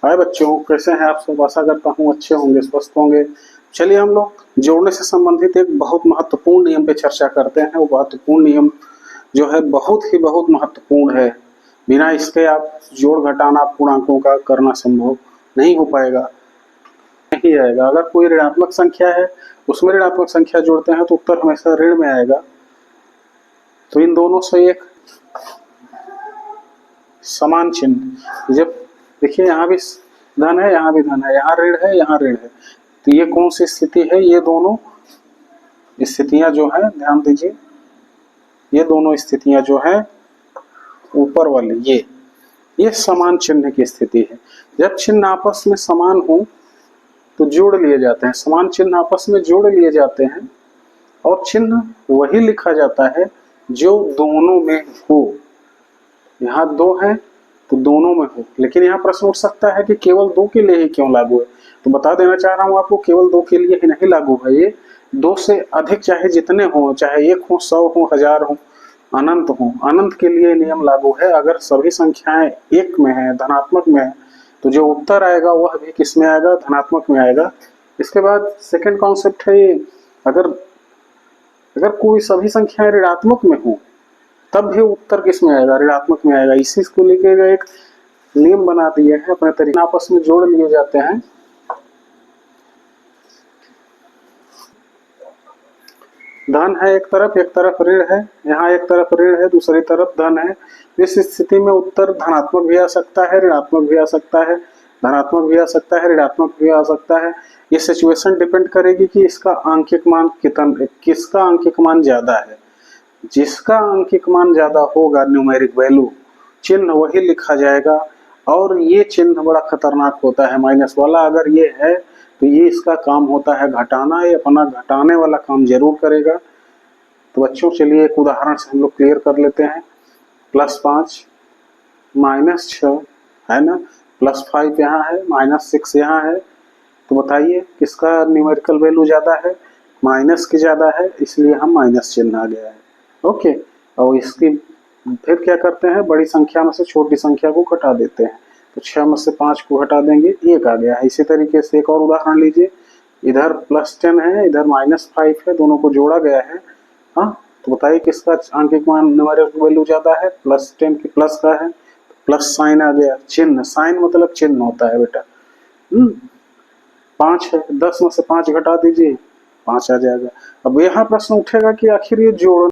हाय बच्चों, कैसे हैं आप सब? आशा करता हूँ अच्छे होंगे, स्वस्थ होंगे। चलिए हम लोग जोड़ने से संबंधित एक बहुत महत्वपूर्ण नियम पे चर्चा करते हैं। वो महत्वपूर्ण नियम जो है बहुत महत्वपूर्ण है। बिना इसके आप जोड़ घटाना पूर्णांकों का करना संभव नहीं हो पाएगा, नहीं आएगा। अगर कोई ऋणात्मक संख्या है, उसमें ऋणात्मक संख्या जोड़ते हैं तो उत्तर हमेशा ऋण में आएगा। तो इन दोनों से एक समान चिन्ह, जब देखिए यहाँ भी धन है, यहाँ भी धन है, यहाँ ऋण है, यहाँ ऋण है, तो ये कौन सी स्थिति है? ये दोनों स्थितियां जो है, ध्यान दीजिए, ये दोनों स्थितियां जो है ऊपर वाली, ये समान चिन्ह की स्थिति है। जब चिन्ह आपस में समान हो तो जोड़ लिए जाते हैं। समान चिन्ह आपस में जोड़ लिए जाते हैं और चिन्ह वही लिखा जाता है जो दोनों में हो। यहाँ दो है तो दोनों में हो, लेकिन यहाँ प्रश्न उठ सकता है कि केवल दो के लिए ही क्यों लागू है? तो बता देना चाह रहा हूँ आपको, केवल दो के लिए ही नहीं लागू है। ये दो से अधिक, चाहे जितने हो, चाहे 1 हो, 100 हो, 1000 हो, अनंत हो, अनंत के लिए नियम लागू है। अगर सभी संख्याएं एक में है, धनात्मक में है, तो जो उत्तर आएगा वह भी किस में आएगा? धनात्मक में आएगा। इसके बाद सेकेंड कॉन्सेप्ट है ये, अगर कोई सभी संख्याएं ऋणात्मक में हो तब भी उत्तर किस में आएगा? ऋणात्मक में आएगा। इसी को लेकर एक नियम बना दिए हैं, अपने तरीके आपस में जोड़ लिए जाते हैं। धन है एक तरफ ऋण है, यहाँ एक तरफ ऋण है, दूसरी तरफ धन है। इस स्थिति में उत्तर धनात्मक भी आ सकता है, ऋणात्मक भी आ सकता है, धनात्मक भी आ सकता है, ऋणात्मक भी आ सकता है। ये सिचुएशन डिपेंड करेगी कि इसका आंकिक मान किसका आंकिक मान ज्यादा है। जिसका आंकिक मान ज्यादा होगा, न्यूमेरिक वैल्यू, चिन्ह वही लिखा जाएगा। और ये चिन्ह बड़ा खतरनाक होता है, माइनस वाला। अगर ये है तो ये इसका काम होता है घटाना, ये अपना घटाने वाला काम जरूर करेगा। तो बच्चों चलिए एक उदाहरण से हम लोग क्लियर कर लेते हैं। +5 -6 है ना, +5 यहाँ है, -6 यहाँ है। तो बताइए किसका न्यूमेरिकल वैल्यू ज्यादा है? माइनस की ज्यादा है, इसलिए हम माइनस चिन्ह आ गया है। ओके, और इसकी फिर क्या करते हैं? बड़ी संख्या में से छोटी संख्या को घटा देते हैं। तो 6 में से 5 को घटा देंगे, 1 आ गया है। इसी तरीके से एक और उदाहरण लीजिए। इधर +10 है, इधर -5 है, दोनों को जोड़ा गया है। हाँ, तो बताइए किसका आंकिक मान न्यूमेरिकल वैल्यू ज्यादा है? +10 की प्लस का है, प्लस साइन आ गया। चिन्ह, साइन मतलब चिन्ह होता है बेटा। 5 है, 10 में से 5 घटा दीजिए, 5 आ जाएगा। अब यहाँ प्रश्न उठेगा कि आखिर ये जोड़